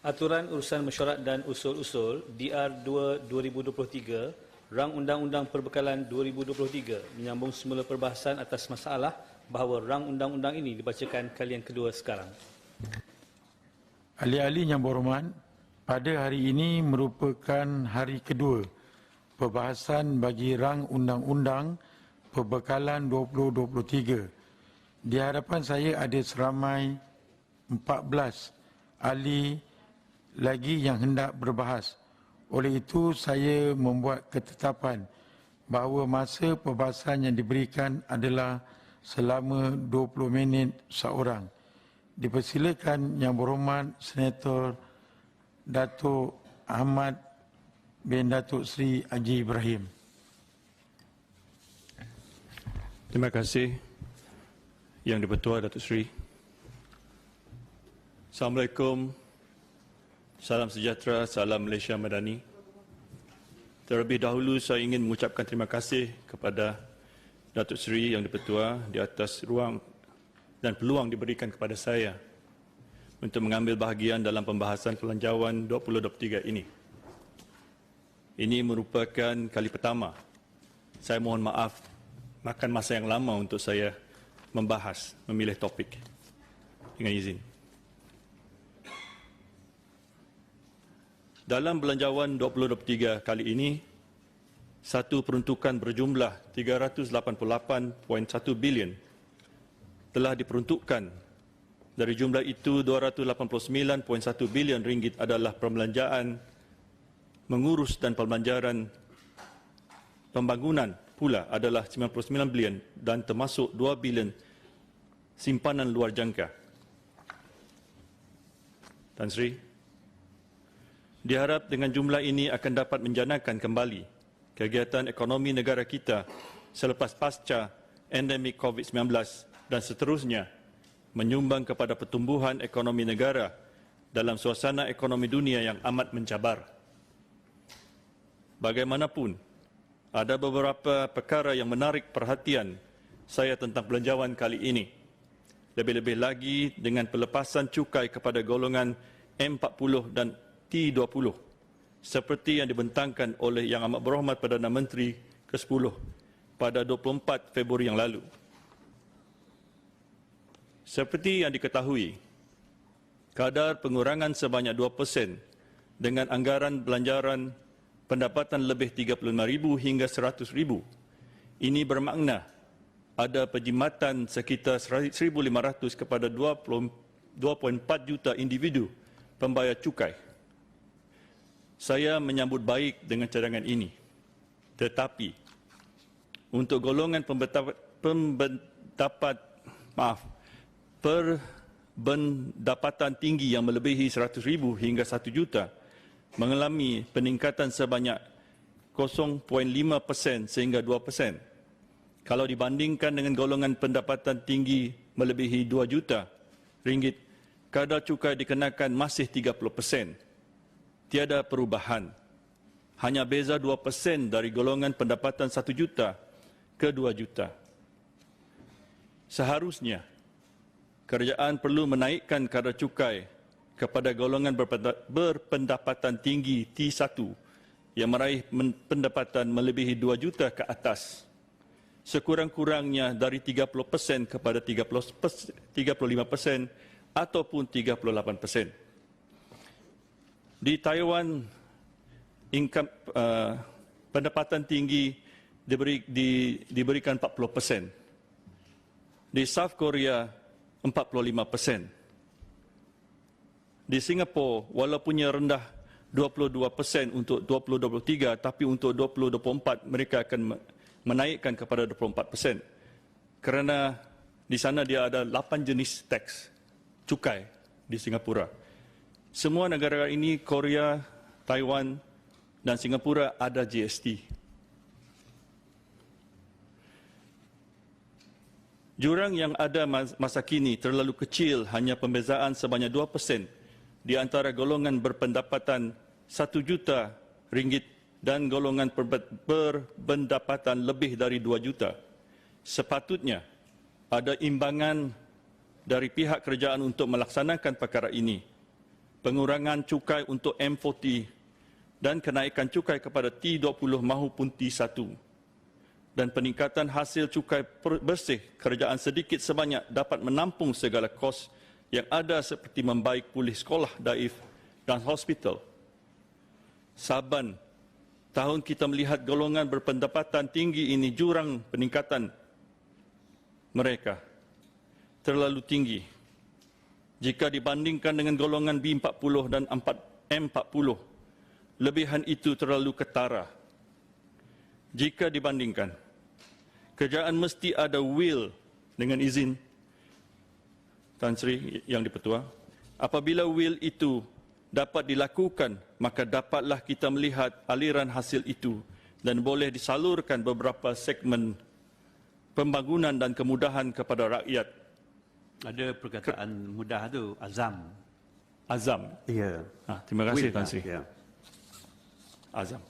Aturan Urusan Mesyuarat dan Usul-Usul DR2 2023, Rang Undang-Undang Perbekalan 2023 menyambung semula perbahasan atas masalah bahawa rang undang-undang ini dibacakan kali yang kedua sekarang. Ahli-ahli yang berhormat, pada hari ini merupakan hari kedua perbahasan bagi rang undang-undang Perbekalan 2023. Di hadapan saya ada seramai 14 ahli lagi yang hendak berbahas. Oleh itu, saya membuat ketetapan bahawa masa perbahasan yang diberikan adalah selama 20 minit seorang. Dipersilakan Yang Berhormat Senator Datuk Ahmad bin Datuk Seri Haji Ibrahim. Terima kasih Yang di-Pertua Datuk Seri. Assalamualaikum, salam sejahtera, salam Malaysia Madani. Terlebih dahulu saya ingin mengucapkan terima kasih kepada Datuk Seri Yang di-Pertua di atas ruang dan peluang diberikan kepada saya untuk mengambil bahagian dalam pembahasan Pelanjawan 2023 ini. Ini merupakan kali pertama. Saya mohon maaf makan masa yang lama untuk saya memilih topik. Dengan izin. Dalam Belanjawan 2023 kali ini, satu peruntukan berjumlah 388.1 bilion telah diperuntukkan. Dari jumlah itu, 289.1 bilion ringgit adalah perbelanjaan mengurus dan pembelanjaran pembangunan pula adalah 99 bilion dan termasuk 2 bilion simpanan luar jangka. Tan Sri, diharap dengan jumlah ini akan dapat menjanakan kembali kegiatan ekonomi negara kita selepas pasca endemik COVID-19 dan seterusnya menyumbang kepada pertumbuhan ekonomi negara dalam suasana ekonomi dunia yang amat mencabar. Bagaimanapun, ada beberapa perkara yang menarik perhatian saya tentang belanjawan kali ini. Lebih-lebih lagi dengan pelepasan cukai kepada golongan M40 dan T20 seperti yang dibentangkan oleh Yang Amat Berhormat Perdana Menteri ke-10 pada 24 Februari yang lalu. Seperti yang diketahui, kadar pengurangan sebanyak 2% dengan anggaran belanjaran pendapatan lebih 35,000 hingga 100,000. Ini bermakna ada penjimatan sekitar 1,500 kepada 2.4 juta individu pembayar cukai. Saya menyambut baik dengan cadangan ini. Tetapi untuk golongan pendapatan tinggi yang melebihi 100,000 hingga 1 juta mengalami peningkatan sebanyak 0.5% sehingga 2%. Kalau dibandingkan dengan golongan pendapatan tinggi melebihi 2 juta ringgit, kadar cukai dikenakan masih 30%. Tiada perubahan. Hanya beza 2% dari golongan pendapatan 1 juta ke 2 juta. Seharusnya, kerajaan perlu menaikkan kadar cukai kepada golongan berpendapatan tinggi T1 yang meraih pendapatan melebihi 2 juta ke atas. Sekurang-kurangnya dari 30% kepada 35% ataupun 38%. Di Taiwan, pendapatan tinggi diberikan 40%. Di South Korea, 45%. Di Singapura, walaupunnya rendah 22% untuk 2023, tapi untuk 2024 mereka akan menaikkan kepada 24%. Kerana di sana dia ada 8 jenis teks cukai di Singapura. Semua negara ini, Korea, Taiwan dan Singapura ada GST. Jurang yang ada masa kini terlalu kecil, hanya pembezaan sebanyak 2% di antara golongan berpendapatan 1 juta ringgit dan golongan berpendapatan lebih dari 2 juta. Sepatutnya ada imbangan dari pihak kerajaan untuk melaksanakan perkara ini. pengurangan cukai untuk M40 dan kenaikan cukai kepada T20 maupun T1 dan peningkatan hasil cukai bersih kerajaan sedikit sebanyak dapat menampung segala kos yang ada seperti membaik pulih sekolah, daif dan hospital. Saban tahun kita melihat golongan berpendapatan tinggi ini jurang peningkatan mereka terlalu tinggi jika dibandingkan dengan golongan B40 dan M40. Lebihan itu terlalu ketara. Jika dibandingkan, kerajaan mesti ada will dengan izin Tan Sri Yang di-Pertua. Apabila will itu dapat dilakukan, maka dapatlah kita melihat aliran hasil itu dan boleh disalurkan beberapa segmen pembangunan dan kemudahan kepada rakyat. Ada perkataan mudah tu, azam. Azam. Ya. Terima kasih Will, Tan Sri. ya. Azam.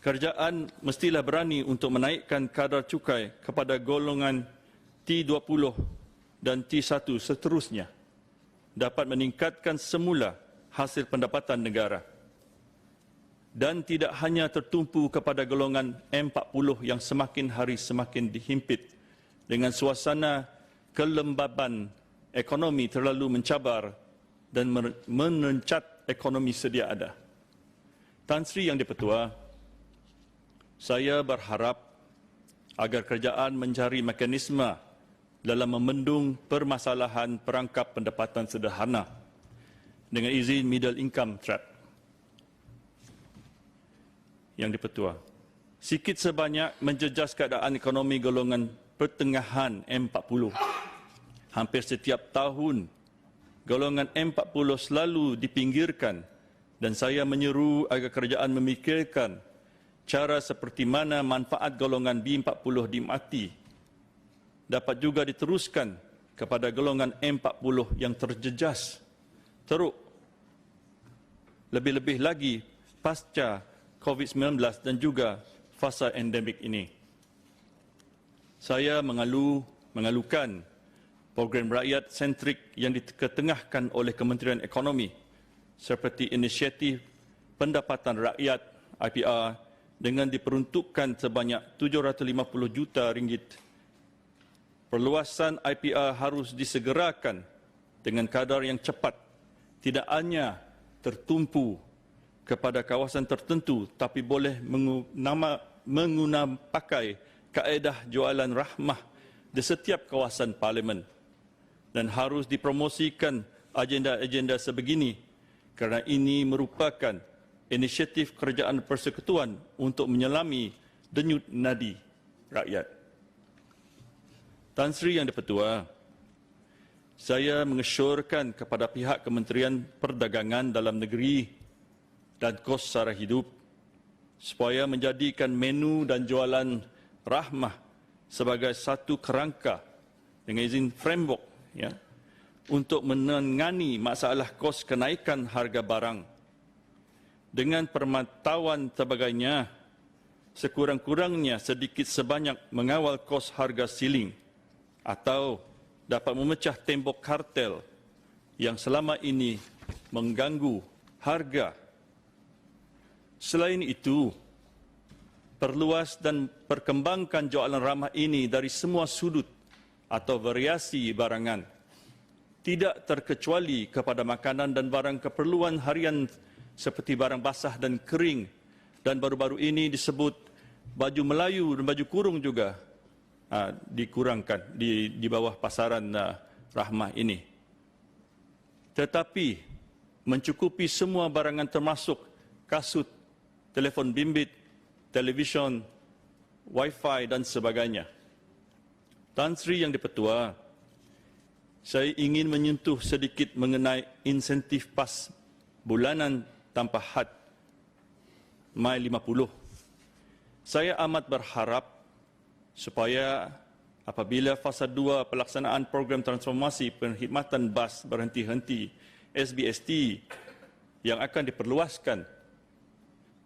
Kerajaan mestilah berani untuk menaikkan kadar cukai kepada golongan T20 dan T1 seterusnya, dapat meningkatkan semula hasil pendapatan negara dan tidak hanya tertumpu kepada golongan M40 yang semakin hari semakin dihimpit dengan suasana kelembaban ekonomi terlalu mencabar dan menencat ekonomi sedia ada. Tan Sri Yang di-Pertua, saya berharap agar kerajaan mencari mekanisme dalam membendung permasalahan perangkap pendapatan sederhana dengan izin middle income trap. Yang di-Pertua, sikit sebanyak menjejas keadaan ekonomi golongan pertengahan M40. Hampir setiap tahun, golongan M40 selalu dipinggirkan dan saya menyeru agar kerajaan memikirkan cara seperti mana manfaat golongan B40 dinikmati dapat juga diteruskan kepada golongan M40 yang terjejas teruk. Lebih-lebih lagi pasca COVID-19 dan juga fasa endemik ini. Saya mengalukan program rakyat sentrik yang diketengahkan oleh Kementerian Ekonomi seperti inisiatif pendapatan rakyat IPR dengan diperuntukkan sebanyak 750 juta ringgit. Perluasan IPR harus disegerakan dengan kadar yang cepat, tidak hanya tertumpu kepada kawasan tertentu tapi boleh menggunakan pakai kaedah jualan rahmah di setiap kawasan parlimen dan harus dipromosikan agenda-agenda sebegini kerana ini merupakan inisiatif kerajaan persekutuan untuk menyelami denyut nadi rakyat. Tan Sri Yang di-Pertua, saya mengesyorkan kepada pihak Kementerian Perdagangan Dalam Negeri dan Kos Sara Hidup supaya menjadikan menu dan jualan rahmah sebagai satu kerangka dengan izin framework untuk menangani masalah kos kenaikan harga barang. Dengan pemantauan sebagainya, sekurang-kurangnya sedikit sebanyak mengawal kos harga siling atau dapat memecah tembok kartel yang selama ini mengganggu harga. Selain itu, perluas dan perkembangkan jualan ramah ini dari semua sudut atau variasi barangan, tidak terkecuali kepada makanan dan barang keperluan harian seperti barang basah dan kering, dan baru-baru ini disebut baju Melayu dan baju kurung juga dikurangkan di bawah pasaran rahmah ini. Tetapi mencukupi semua barangan termasuk kasut, telefon bimbit, televisyen, wifi dan sebagainya. Tan Sri Yang di-Pertua, saya ingin menyentuh sedikit mengenai insentif PAS bulanan tanpa had Mai 50. Saya amat berharap supaya apabila fasa 2 pelaksanaan program transformasi perkhidmatan bas berhenti-henti SBST yang akan diperluaskan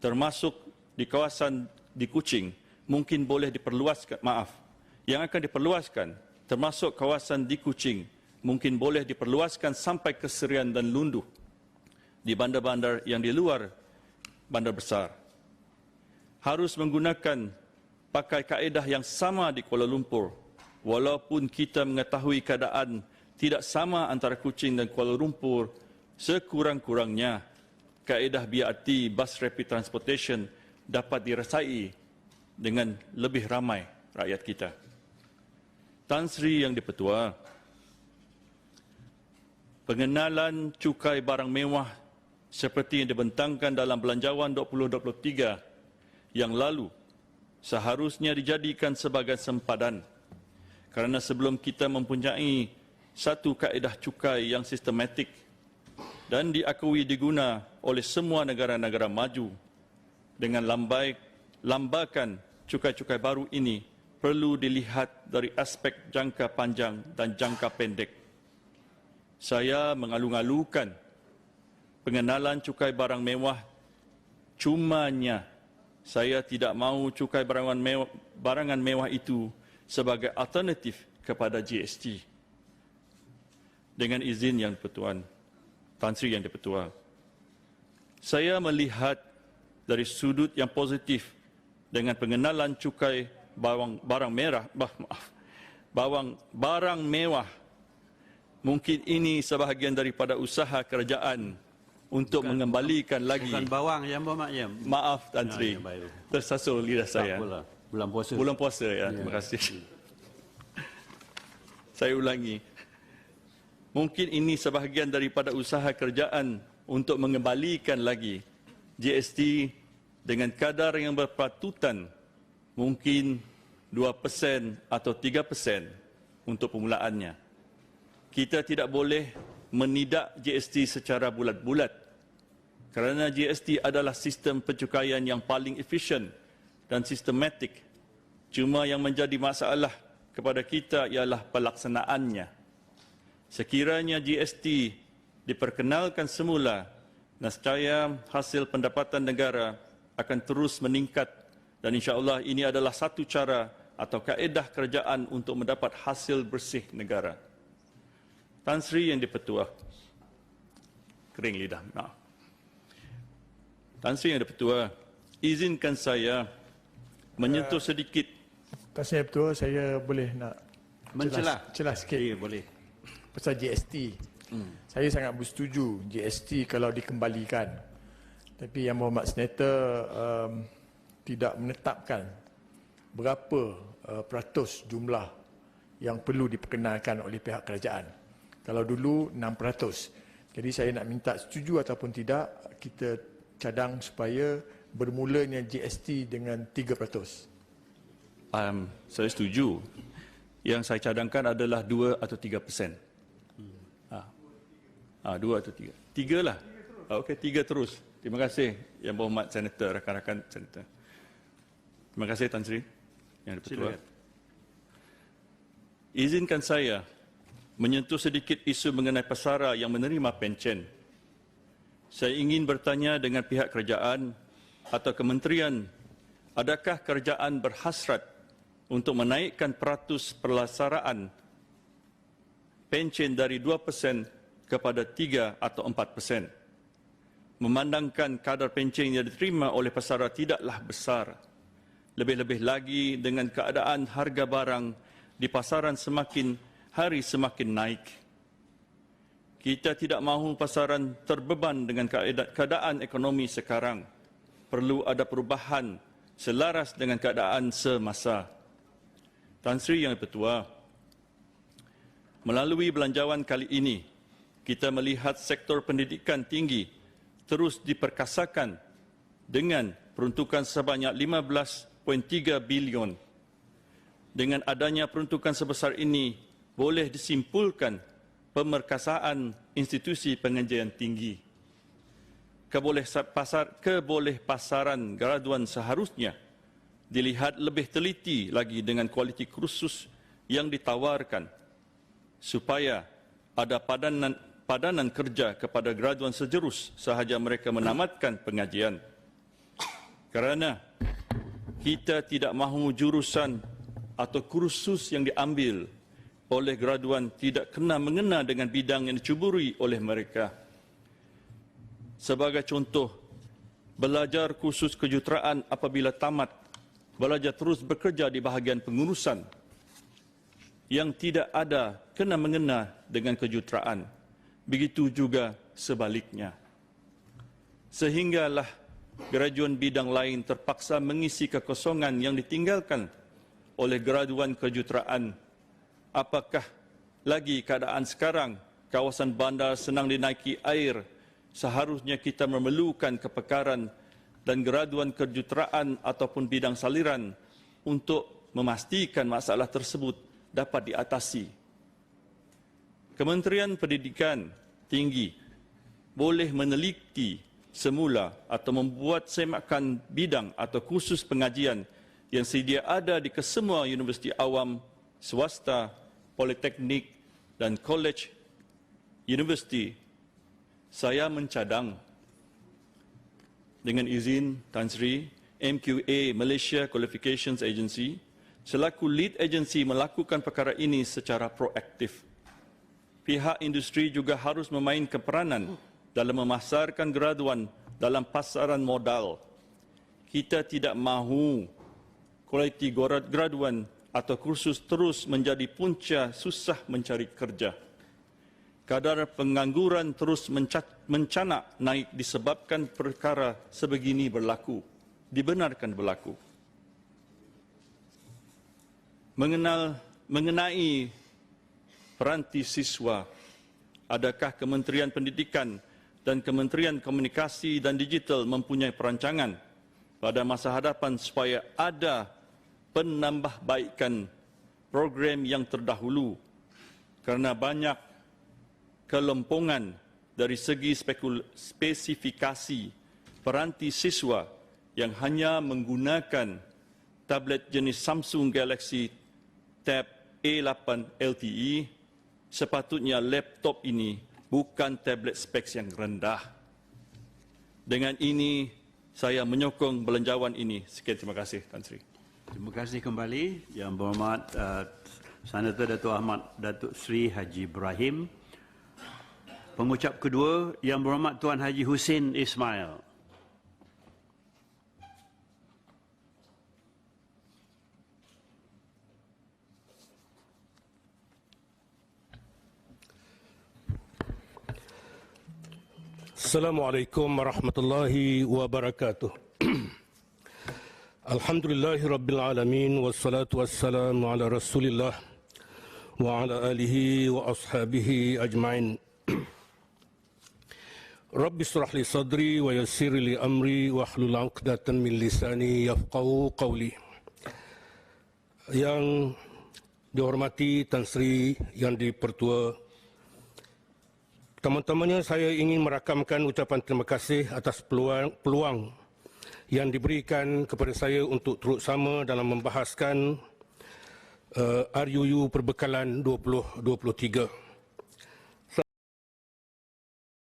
termasuk di kawasan di Kuching mungkin boleh diperluaskan, yang akan diperluaskan termasuk kawasan di Kuching mungkin boleh diperluaskan sampai ke Serian dan Lundu di bandar-bandar yang di luar bandar besar. Harus menggunakan pakai kaedah yang sama di Kuala Lumpur, walaupun kita mengetahui keadaan tidak sama antara Kuching dan Kuala Lumpur. Sekurang-kurangnya kaedah BRT, Bus Rapid Transportation, dapat dirasai dengan lebih ramai rakyat kita. Tan Sri Yang di-Pertua, pengenalan cukai barang mewah seperti yang dibentangkan dalam Belanjawan 2023 yang lalu seharusnya dijadikan sebagai sempadan, kerana sebelum kita mempunyai satu kaedah cukai yang sistematik dan diakui diguna oleh semua negara-negara maju, dengan lambakan cukai-cukai baru ini perlu dilihat dari aspek jangka panjang dan jangka pendek. Saya mengalu-alukan pengenalan cukai barang mewah, cumanya saya tidak mahu cukai barangan mewah itu sebagai alternatif kepada GST. Dengan izin Yang Pertuan, Tan Sri Yang di-Pertua, saya melihat dari sudut yang positif dengan pengenalan cukai barang mewah. Mungkin ini sebahagian daripada usaha kerajaan untuk mengembalikan lagi. Bukan bawang yang bermakna. Maaf Tan Sri, tersasul lidah saya. Bulan puasa. Bulan puasa ya, terima kasih. Saya ulangi. Mungkin ini sebahagian daripada usaha kerajaan untuk mengembalikan lagi GST dengan kadar yang berpatutan, mungkin 2% atau 3% untuk permulaannya. Kita tidak boleh menidak GST secara bulat-bulat, kerana GST adalah sistem pencukaian yang paling efisien dan sistematik. Cuma yang menjadi masalah kepada kita ialah pelaksanaannya. Sekiranya GST diperkenalkan semula, nescaya hasil pendapatan negara akan terus meningkat, dan insya-Allah ini adalah satu cara atau kaedah kerajaan untuk mendapat hasil bersih negara. Tan Sri Yang di-Pertua, kering lidah, maaf. Tan Sri Yang di-Pertua, izinkan saya menyentuh sedikit. Tan Sri Yang di-Pertua, saya boleh nak celah sikit. Ya, boleh. Pasal GST. Saya sangat bersetuju GST kalau dikembalikan. Tapi Yang Berhormat Senator tidak menetapkan berapa peratus jumlah yang perlu diperkenalkan oleh pihak kerajaan. Kalau dulu 6%. Jadi saya nak minta setuju ataupun tidak, kita cadang supaya bermulanya GST dengan 3%. Saya setuju. Yang saya cadangkan adalah 2 atau 3%. 2 atau 3. 3 lah. Okey, 3 terus. Terima kasih Yang Berhormat Senator, rakan-rakan Senator. Terima kasih Tan Sri Yang di-Pertua. Izinkan saya menyentuh sedikit isu mengenai pesara yang menerima pencen. Saya ingin bertanya dengan pihak kerajaan atau kementerian, adakah kerajaan berhasrat untuk menaikkan peratus perlasaraan pencen dari 2% kepada 3 atau 4%. Memandangkan kadar pencen yang diterima oleh pesara tidaklah besar. Lebih-lebih lagi dengan keadaan harga barang di pasaran semakin hari semakin naik. Kita tidak mahu pasaran terbeban dengan keadaan ekonomi sekarang. Perlu ada perubahan selaras dengan keadaan semasa. Tan Sri Yang di-Pertua, melalui belanjawan kali ini, kita melihat sektor pendidikan tinggi terus diperkasakan dengan peruntukan sebanyak 15.3 bilion. Dengan adanya peruntukan sebesar ini, boleh disimpulkan pemerkasaan institusi pengajian tinggi. Kebolehpasaran graduan seharusnya dilihat lebih teliti lagi dengan kualiti kursus yang ditawarkan, supaya ada padanan kerja kepada graduan sejurus sahaja mereka menamatkan pengajian. Kerana kita tidak mahu jurusan atau kursus yang diambil oleh graduan tidak kena-mengena dengan bidang yang dicuburi oleh mereka. Sebagai contoh, belajar kursus kejuruteraan apabila tamat, belajar terus bekerja di bahagian pengurusan yang tidak ada kena-mengena dengan kejuruteraan. Begitu juga sebaliknya. Sehinggalah graduan bidang lain terpaksa mengisi kekosongan yang ditinggalkan oleh graduan kejuruteraan. Apakah lagi keadaan sekarang, kawasan bandar senang dinaiki air, seharusnya kita memerlukan kepakaran dan graduan kejuruteraan ataupun bidang saliran untuk memastikan masalah tersebut dapat diatasi. Kementerian Pendidikan Tinggi boleh meneliti semula atau membuat semakan bidang atau kursus pengajian yang sedia ada di kesemua universiti awam, swasta, politeknik dan college universiti. Saya mencadang dengan izin Tan Sri, MQA Malaysia Qualifications Agency selaku lead agency melakukan perkara ini secara proaktif. Pihak industri juga harus memainkan peranan dalam memasarkan graduan dalam pasaran modal. Kita tidak mahu kualiti graduan atau kursus terus menjadi punca susah mencari kerja. Kadar pengangguran terus mencanak naik disebabkan perkara sebegini dibenarkan berlaku. Mengenai peranti siswa, adakah Kementerian Pendidikan dan Kementerian Komunikasi dan Digital mempunyai perancangan pada masa hadapan supaya ada penambahbaikan program yang terdahulu kerana banyak kelompongan dari segi spesifikasi peranti siswa yang hanya menggunakan tablet jenis Samsung Galaxy Tab A8 LTE, sepatutnya laptop ini bukan tablet speks yang rendah. Dengan ini, saya menyokong belanjawan ini. Sekian, terima kasih, Tan Sri. Terima kasih kembali Yang Berhormat Senator Datuk Ahmad Datuk Sri Haji Ibrahim. Pengucap kedua Yang Berhormat Tuan Haji Hussein Ismail. Assalamualaikum warahmatullahi wabarakatuh. Alhamdulillahi rabbil alamin wassalatu wassalamu ala Rasulillah wa ala alihi wa ashabihi ajmain. Rabbi shrah li sadri wa yassir li amri wa hlul 'uqdatan min lisani yafqahu qawli. Yang dihormati Tan Sri Yang Dipertua, teman-temannya, saya ingin merakamkan ucapan terima kasih atas peluang yang diberikan kepada saya untuk turut sama dalam membahaskan RUU Perbekalan 2023.